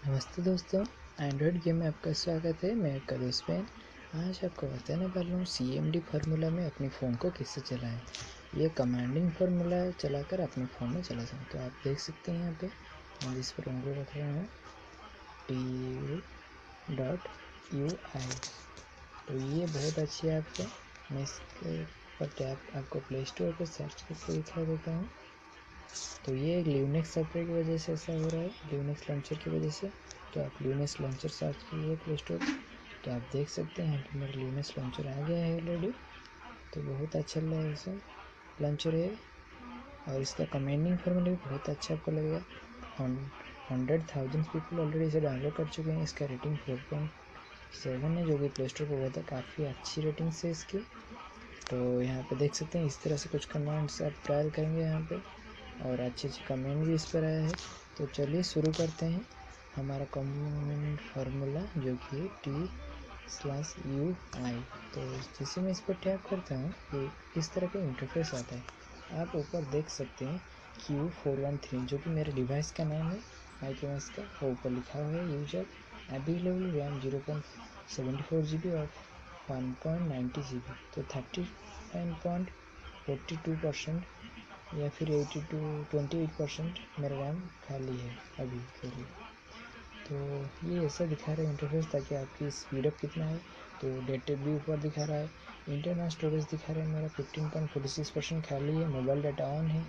नमस्ते दोस्तों, Android game में आपका स्वागत है। मैं करुष पेन। आज आपको बताने वाला हूँ CMD फार्मूला में अपने फ़ोन को कैसे चलाएं। ये कमांडिंग फार्मूला चलाकर अपने फ़ोन में चला सकते। तो आप देख सकते हैं यहाँ पे मैं जिस पर उंगली रख रहा हूँ TU.UI। तो ये बहुत अच्छी ऐप है। मैं इसके पर टैप आपको प्ले स्टोर पर सर्च करके दिखा देता हूँ। तो ये एक लिनक्स सॉफ्टवेयर की वजह से ऐसा हो रहा है, लिनक्स लॉन्चर की वजह से। तो आप लिनक्स लॉन्चर सर्च कीजिए प्ले स्टोर, तो आप देख सकते हैं कि मेरा लिनक्स लॉन्चर आ गया है ऑलरेडी। तो बहुत अच्छा लॉन्चर है और इसका कमांडिंग फॉर्मूला भी बहुत अच्छा आपको लगेगा। 100,000 पीपल ऑलरेडी इसे डाउनलोड कर चुके हैं। इसका रेटिंग 4.7 है, जो कि प्ले स्टोर पर हुआ था। काफ़ी अच्छी रेटिंग्स है इसकी। तो यहाँ पे देख सकते हैं इस तरह से कुछ कमांड्स आप ट्रायल करेंगे यहाँ पे, और अच्छे कमेंट भी इस पर आया है। तो चलिए शुरू करते हैं हमारा कमेंट फार्मूला, जो कि T/UI। तो जैसे मैं इस पर टैप करता हूँ तो इस तरह का इंटरफेस आता है। आप ऊपर देख सकते हैं Q413, जो कि मेरे डिवाइस का नाम है, माइक्रोमैक्स का। वो ऊपर लिखा हुआ है यूजर अवेलेबल रैम 0.74 GB और 1.90 GB। तो 39.42% या फिर 28% मेरा रैम खाली है अभी के लिए। तो ये ऐसा दिखा रहा है इंटरफेस, ताकि आपकी स्पीडअप कितना है। तो डेटा भी ऊपर दिखा रहा है। इंटरनल स्टोरेज दिखा रहा है मेरा 15.46% खाली है। मोबाइल डाटा ऑन है।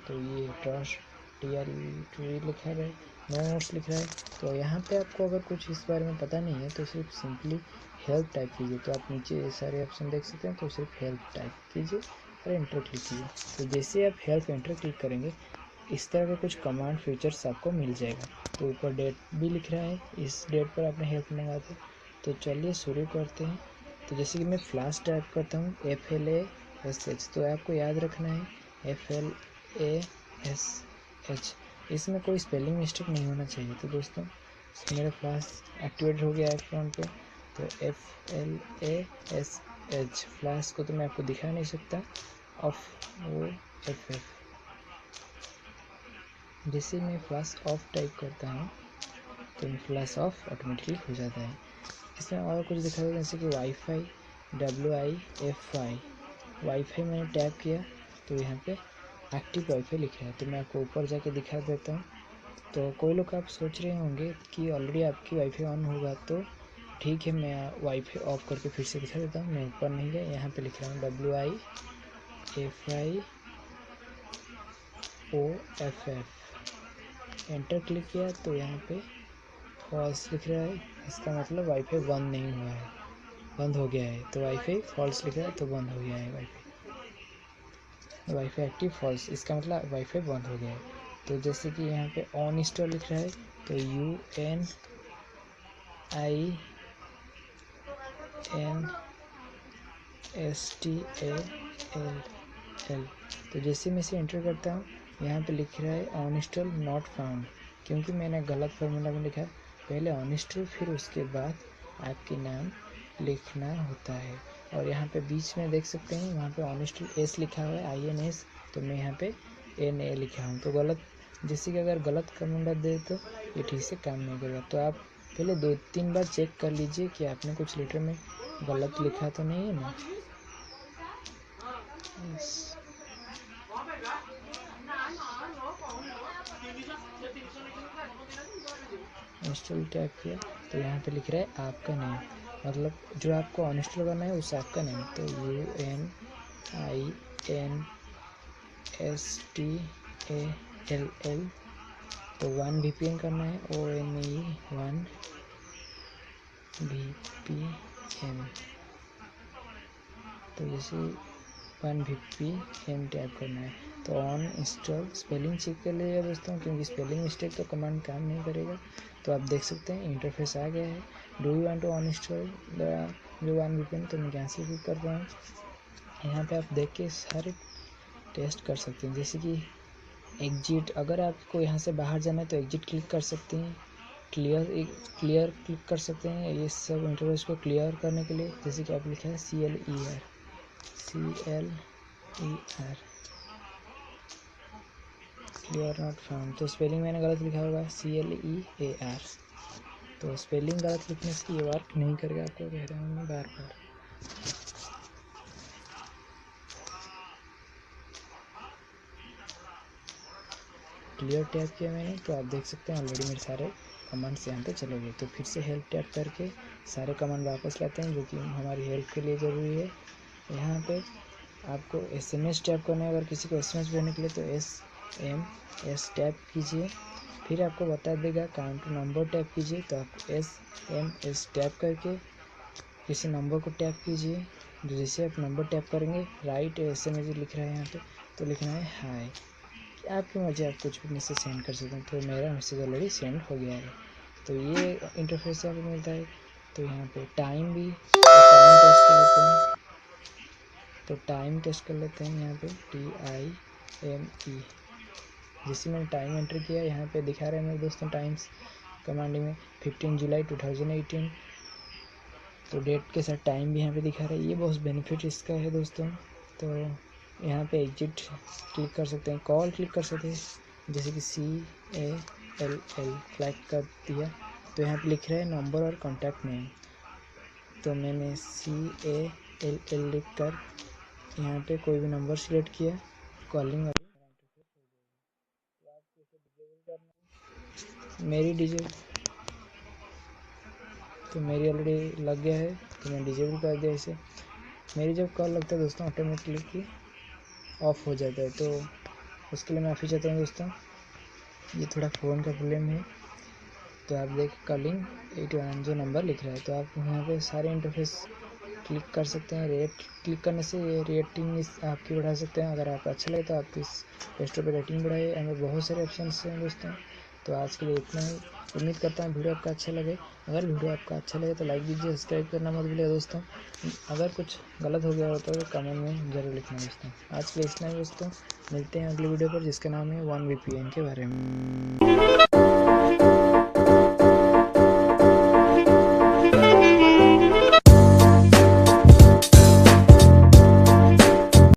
तो ये ट्रस्ट TRE लिखा है, नो नोट्स लिख रहा है। तो यहाँ पे आपको अगर कुछ इस बारे में पता नहीं है तो सिर्फ सिंपली हेल्प टाइप कीजिए। तो आप नीचे सारे ऑप्शन देख सकते हैं, तो सिर्फ हेल्प टाइप कीजिए और एंटर क्लिक कीजिए। तो जैसे आप हेल्प एंटर क्लिक करेंगे, इस तरह के कुछ कमांड फीचर्स आपको मिल जाएगा। तो ऊपर डेट भी लिख रहा है, इस डेट पर आपने हेल्प मंगा था। तो चलिए शुरू करते हैं। तो जैसे कि मैं फ्लैश टाइप करता हूँ FLASH, तो आपको याद रखना है FLASH। इसमें कोई स्पेलिंग मिस्टेक नहीं होना चाहिए। तो दोस्तों मेरा फ्लैश एक्टिवेट हो गया है फ़ोन पे। तो FLASH फ्लैश को तो मैं आपको दिखा नहीं सकता, OFF। जैसे मैं फ्लैश ऑफ टाइप करता हूँ तो फ्लैश ऑफ ऑटोमेटिकली हो जाता है। इसमें और कुछ दिखा देता है, जैसे कि वाईफाई WIFI। वाईफाई मैंने टैप किया तो यहाँ पे एक्टिव वाईफाई लिखा है। तो मैं आपको ऊपर जाके दिखा देता हूँ। तो कोई लोग आप सोच रहे होंगे कि ऑलरेडी आपकी वाईफाई ऑन होगा, तो ठीक है, मैं वाईफाई ऑफ करके फिर से दिखा देता हूँ। मैं ऊपर नहीं गया, यहाँ पे लिख रहा हूँ WIFI एंटर क्लिक किया तो यहाँ पे फॉल्स लिख रहा है। इसका मतलब वाईफाई बंद नहीं हुआ है, बंद हो गया है। तो वाईफाई फॉल्स लिख रहा है, तो बंद हो गया है वाईफाई एक्टिव फॉल्स, इसका मतलब वाईफाई बंद हो गया है। तो जैसे कि यहाँ पे ऑन इंस्टॉल लिख रहा है, तो UNINSTALL। तो जैसे मैं इसे एंटर करता हूँ, यहाँ पे लिख रहा है ऑन इंस्टॉल नॉट फाउंड, क्योंकि मैंने गलत फार्मूला में लिखा है। पहले ऑन इंस्टॉल, फिर उसके बाद आपके नाम लिखना होता है। और यहाँ पे बीच में देख सकते हैं, वहाँ पे ऑन इंस्टॉल S लिखा हुआ है, INS। तो मैं यहाँ पे NA लिखा हूँ। तो गलत, जैसे कि अगर गलत कमांड दे तो ये ठीक से काम नहीं करेगा। तो आप पहले 2-3 बार चेक कर लीजिए कि आपने कुछ लेटर में गलत लिखा तो नहीं है ना। इंस्टॉल टैप किया तो यहाँ पे लिख रहा है आपका नेम, मतलब जो आपको अनइंस्टॉल करना है उस ऐप का नेम। तो UNINSTALL। तो 1 VPN करना है, ONE 1 VPN। तो जैसे 1 VPN टैप करना है। तो ऑन इंस्टॉल स्पेलिंग चेक कर लीजिएगा दोस्तों, क्योंकि स्पेलिंग मिस्टेक तो कमांड काम नहीं करेगा। तो आप देख सकते हैं इंटरफेस आ गया है। Do you want to on install जो 1 VPN, तो मैं कैंसिल क्लिक कर रहा हूँ। यहाँ पे आप देख के सारे टेस्ट कर सकते हैं, जैसे कि एग्जिट, अगर आपको यहाँ से बाहर जाना है तो एग्जिट क्लिक कर सकते हैं। क्लियर क्लिक कर सकते हैं। ये सब इंटरफेस को क्लियर करने के लिए, जैसे कि आप लिखा है CLER you are not found. तो स्पेलिंग मैंने गलत लिखा होगा, CLEAR। तो स्पेलिंग गलत लिखने से ये वर्क नहीं करेगा, आपको कह रहा हूँ मैं बार बार। क्लियर टैप किया मैंने, तो आप देख सकते हैं ऑलरेडी मेरे सारे कमांड्स यहाँ पे चले गए। तो फिर से हेल्प टैप करके सारे कमांड वापस लाते हैं जो कि हमारी हेल्प के लिए ज़रूरी है। यहाँ पे आपको SMS टैप करना है, अगर किसी को SMS भेजने के लिए तो SMS टैप कीजिए। फिर आपको बता देगा काउंट नंबर टैप कीजिए, तो आप SMS टैप करके किसी नंबर को टैप कीजिए। जैसे आप नंबर टैप करेंगे, राइट SMS लिख रहा है यहाँ पे, तो लिखना है हाय। आपकी मर्जी, आप कुछ भी मैसेज सेंड कर सकते हैं। तो मेरा मैसेज ऑलरेडी सेंड हो गया है। तो ये इंटरफेस यहाँ पे मिलता है। तो यहाँ पे टाइम भी, टाइम टेस्ट कर लेते हैं। तो टाइम टेस्ट कर लेते हैं यहाँ पे TIME। जैसे मैंने टाइम एंटर किया, यहाँ पे दिखा रहे हैं मेरे दोस्तों टाइम्स कमांड में 15 जुलाई 2018। तो डेट के साथ टाइम भी यहाँ पे दिखा रहा है। ये बहुत बेनिफिट इसका है दोस्तों। तो यहाँ पे एग्जिट क्लिक कर सकते हैं, कॉल क्लिक कर सकते हैं, जैसे कि CALL फ्लैग कर दिया। तो यहाँ पे लिख रहा है नंबर और कॉन्टैक्ट नेम। तो मैंने CALL लिख कर यहाँ पे कोई भी नंबर सिलेक्ट किया, कॉलिंग वाली। मेरी डिजिटल तो मेरी ऑलरेडी लग गया है, तो मैं डिजेबल कर दिया इसे। मेरी जब कॉल लगता है दोस्तों ऑटोमेटिकली ऑफ हो जाता है। तो उसके लिए माफ़ी चाहता हूँ दोस्तों, ये थोड़ा फ़ोन का प्रॉब्लम है। तो आप देख कॉलिंग 81 जो नंबर लिख रहा है। तो आप यहाँ पे सारे इंटरफेस क्लिक कर सकते हैं। रेट क्लिक करने से ये रेटिंग आपकी बढ़ा सकते हैं। अगर आपको अच्छा लगे तो आप इस प्ले स्टोर पर रेटिंग बढ़ाइए। हमें बहुत सारे ऑप्शन हैं दोस्तों। तो आज के लिए इतना ही। उम्मीद करता हूँ वीडियो आपका अच्छा लगे। अगर वीडियो आपका अच्छा लगे तो लाइक कीजिए, सब्सक्राइब करना मत भूलिए दोस्तों। अगर कुछ गलत हो गया हो तो कमेंट में ज़रूर लिखना दोस्तों। आज के लिए इतना ही दोस्तों, मिलते हैं अगले वीडियो पर जिसका नाम है 1VPN के बारे में।